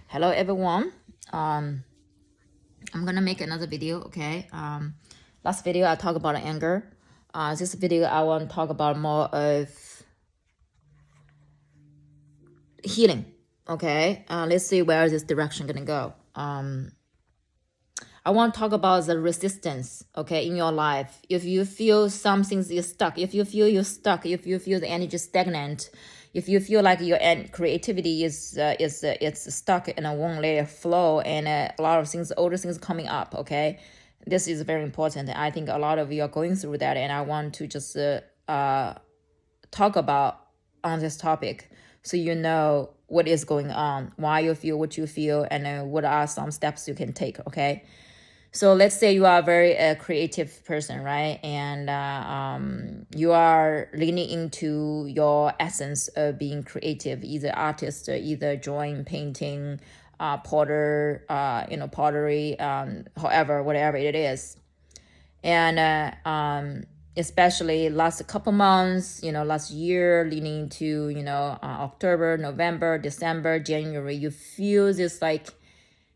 Hello everyone. I'm gonna make another video. Okay. Last video I talked about anger. This video I want to talk about more of healing. Okay. Let's see where this direction gonna go. I want to talk about the resistance. Okay, in your life, if you feel something is stuck, if you feel you're stuck, if you feel the energy stagnant, if you feel like your creativity is it's stuck and won't let it flow, and a lot of things, older things coming up. Okay, this is very important. I think a lot of you are going through that, and I want to just talk about on this topic so you know what is going on, why you feel what you feel, and what are some steps you can take. Okay. So let's say you are a very creative person, right? And you are leaning into your essence of being creative, either artist, or either drawing, painting, pottery, however, whatever it is. And especially last couple months, last year, leaning into, October, November, December, January, you feel this like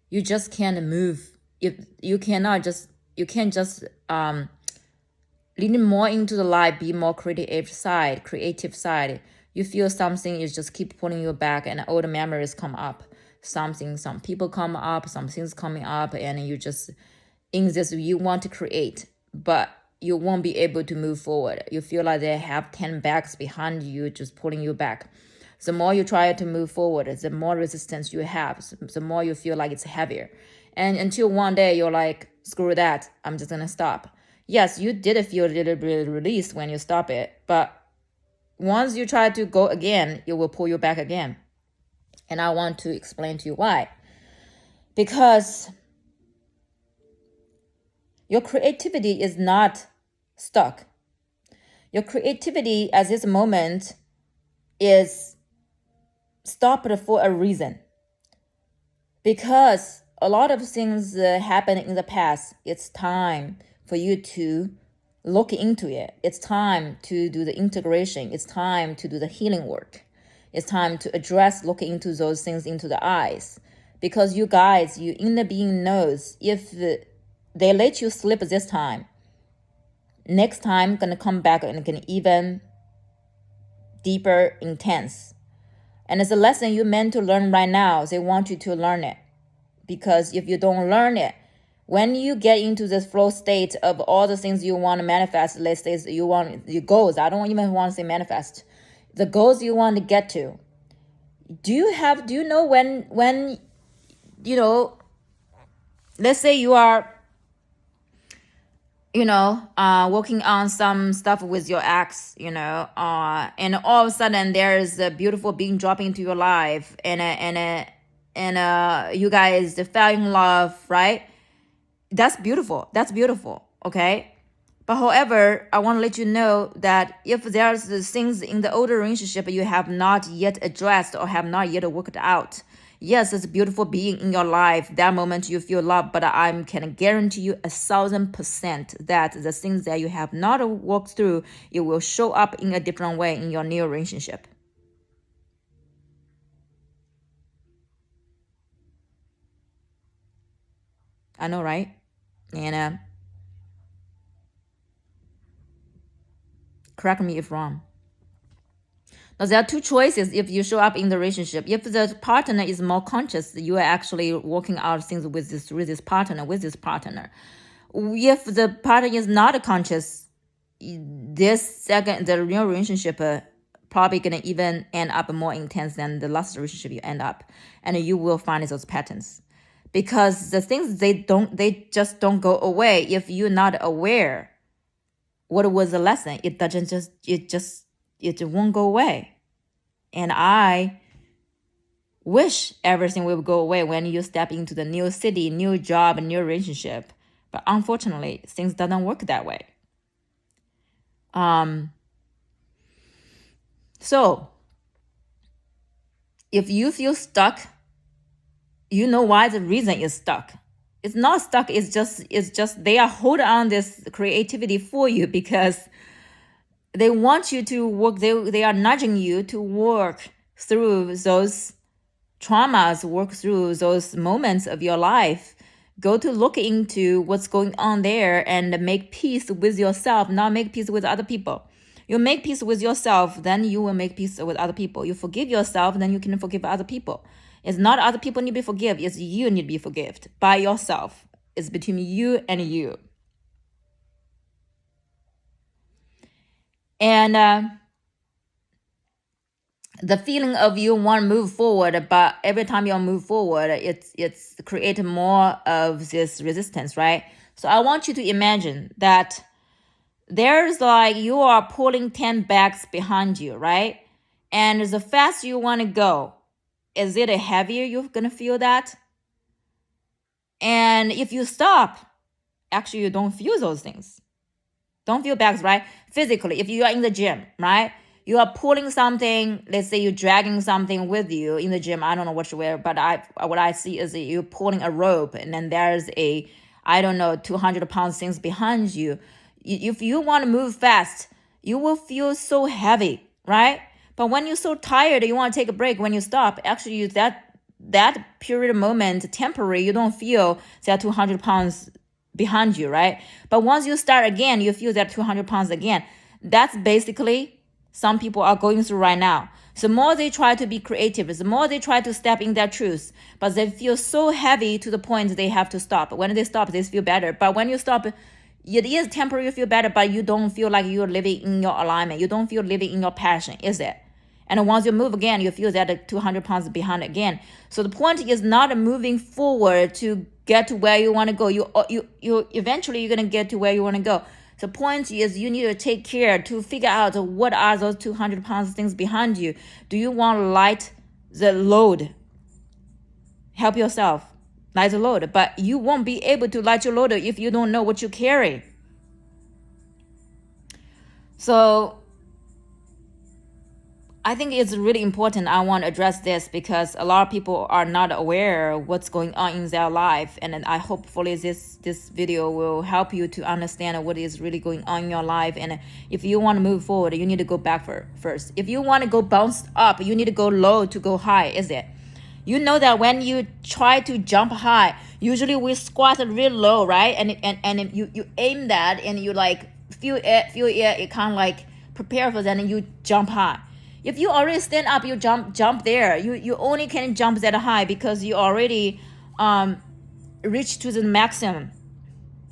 you just can't move. You can't just lean more into the light, be more creative side. You feel something is just keep pulling you back, and old memories come up. Some people come up, some things coming up, and you just in this you want to create, but you won't be able to move forward. You feel like they have 10 bags behind you, just pulling you back. The more you try to move forward, the more resistance you have, the more you feel like it's heavier. And until one day you're like, screw that, I'm just gonna stop. Yes, you did feel a little bit released when you stop it, but once you try to go again, it will pull you back again. And I want to explain to you why. Because your creativity is not stuck. Your creativity at this moment is stopped for a reason. Because a lot of things happened in the past. It's time for you to look into it. It's time to do the integration. It's time to do the healing work. It's time to look into those things into the eyes. Because you guys, you inner being knows if they let you slip this time, next time gonna come back and can even deeper, intense. And it's a lesson you meant to learn right now. They want you to learn it. Because if you don't learn it, when you get into this flow state of all the things you want to manifest, let's say you want your goals, I don't even want to say manifest, the goals you want to get to, do you know when let's say you are working on some stuff with your ex, and all of a sudden there's a beautiful being dropping into your life, and you guys fell in love, right? That's beautiful. Okay. But however, I want to let you know that if there's things in the older relationship you have not yet addressed or have not yet worked out, yes, it's a beautiful being in your life. That moment you feel love, but I can guarantee you 1,000% that the things that you have not worked through, it will show up in a different way in your new relationship. I know, right? And correct me if wrong. Now, there are two choices if you show up in the relationship. If the partner is more conscious, you are actually working out things with this partner. If the partner is not conscious, the real relationship probably gonna even end up more intense than the last relationship you end up, and you will find those patterns. Because the things they just don't go away if you're not aware what was the lesson. It won't go away. And I wish everything will go away when you step into the new city, new job, new relationship. But unfortunately, things doesn't work that way. So if you feel stuck, you know why the reason is stuck. It's not stuck, it's just they are holding on this creativity for you because they want you to work, they are nudging you to work through those traumas, work through those moments of your life. Go to look into what's going on there and make peace with yourself, not make peace with other people. You make peace with yourself, then you will make peace with other people. You forgive yourself, then you can forgive other people. It's not other people need to be forgiven, it's you need to be forgiven by yourself. It's between you and you. And the feeling of you want to move forward, but every time you move forward, it's creating more of this resistance, right? So I want you to imagine that there's like you are pulling 10 bags behind you, right? And the faster you want to go, is it heavier? You're going to feel that? And if you stop, actually you don't feel those things. Don't feel bags, right? Physically, if you are in the gym, right? You are pulling something, let's say you're dragging something with you in the gym. I don't know what you wear, but what I see is that you're pulling a rope and then there's a, 200 pounds things behind you. If you want to move fast, you will feel so heavy, right? But when you're so tired, you want to take a break. When you stop, actually that period of moment, temporary, you don't feel that 200 pounds behind you, right? But once you start again, you feel that 200 pounds again. That's basically some people are going through right now. The more they try to be creative, the more they try to step in their truth, but they feel so heavy to the point they have to stop. When they stop, they feel better. But when you stop, it is temporary, you feel better, but you don't feel like you're living in your alignment. You don't feel living in your passion, is it? And once you move again, you feel that 200 pounds behind again. So the point is not moving forward to get to where you want to go. You eventually you're going to get to where you want to go. The point is you need to take care to figure out what are those 200 pounds things behind you. Do you want to light the load? Help yourself, light the load. But you won't be able to light your load if you don't know what you carry. So I think it's really important. I want to address this because a lot of people are not aware of what's going on in their life. And I hopefully this video will help you to understand what is really going on in your life. And if you want to move forward, you need to go back first. If you want to go bounce up, you need to go low to go high, is it? You know that when you try to jump high, usually we squat real low, right? And you aim that and you like feel it kind of like prepare for that and you jump high. If you already stand up, you jump there. You only can jump that high because you already reached to the maximum.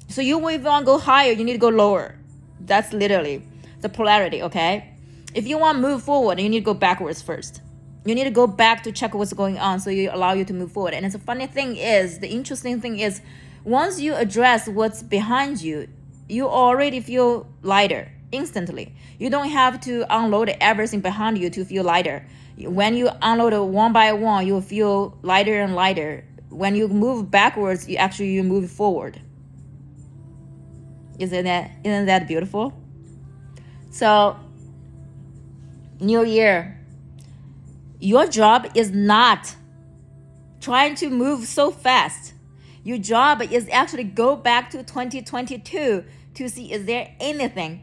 So if you want to go higher, you need to go lower. That's literally the polarity, okay? If you want to move forward, you need to go backwards first. You need to go back to check what's going on so you allow you to move forward. And the funny thing is, the interesting thing is, once you address what's behind you, you already feel lighter instantly. You don't have to unload everything behind you to feel lighter. When you unload it one by one, you feel lighter and lighter. When you move backwards, you move forward. Isn't that beautiful? So, new year. Your job is not trying to move so fast. Your job is actually go back to 2022 to see is there anything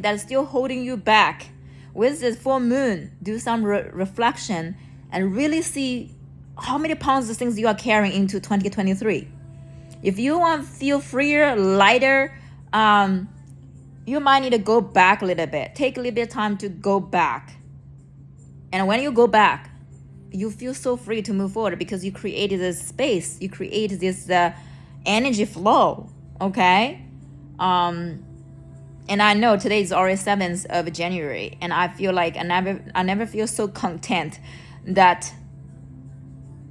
that's still holding you back. With this full moon, do some reflection and really see how many pounds of things you are carrying into 2023. If you want to feel freer, lighter, you might need to go back a little bit. Take a little bit of time to go back. And when you go back, you feel so free to move forward because you created this space. You created this energy flow, okay? And I know today is already 7th of January, and I feel like I never feel so content that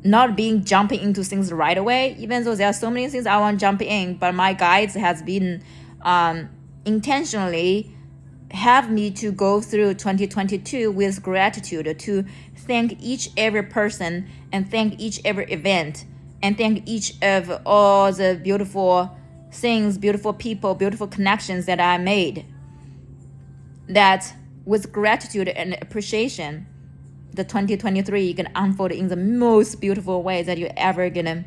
not jumping into things right away, even though there are so many things I want to jump in, but my guides has been intentionally have me to go through 2022 with gratitude, to thank every person and thank every event and thank each of all the beautiful things, beautiful people, beautiful connections that I made. That with gratitude and appreciation, the 2023 you can unfold in the most beautiful way that you're ever gonna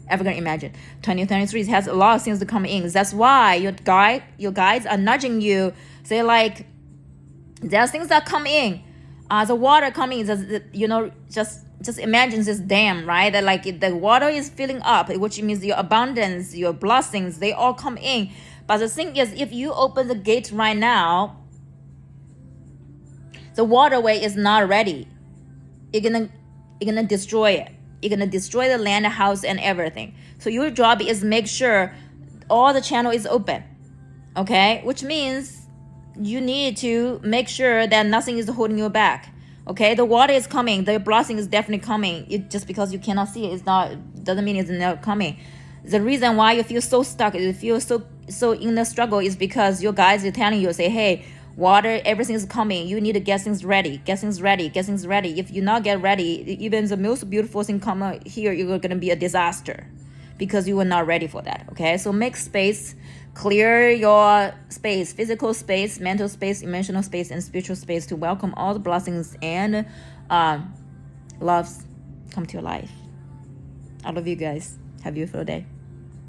imagine. 2023 has a lot of things to come in. That's why your guides are nudging you. Say like, there's things that come in. The water coming, just just imagine this dam, right? That like the water is filling up, which means your abundance, your blessings, they all come in. But the thing is, if you open the gate right now, the waterway is not ready. You're gonna destroy it. You're gonna destroy the land, house, and everything. So your job is make sure all the channel is open, okay? Which means you need to make sure that nothing is holding you back. Okay, the water is coming. The blessing is definitely coming. Just because you cannot see it, doesn't mean it's not coming. The reason why you feel so stuck, you feel so in the struggle, is because your guides are telling you, say, hey, water, everything is coming. You need to get things ready. Get things ready. Get things ready. If you not get ready, even the most beautiful thing come out here, you're gonna be a disaster because you were not ready for that. Okay, so make space. Clear your space, physical space, mental space, emotional space, and spiritual space to welcome all the blessings and loves come to your life. I love you guys. Have a beautiful day.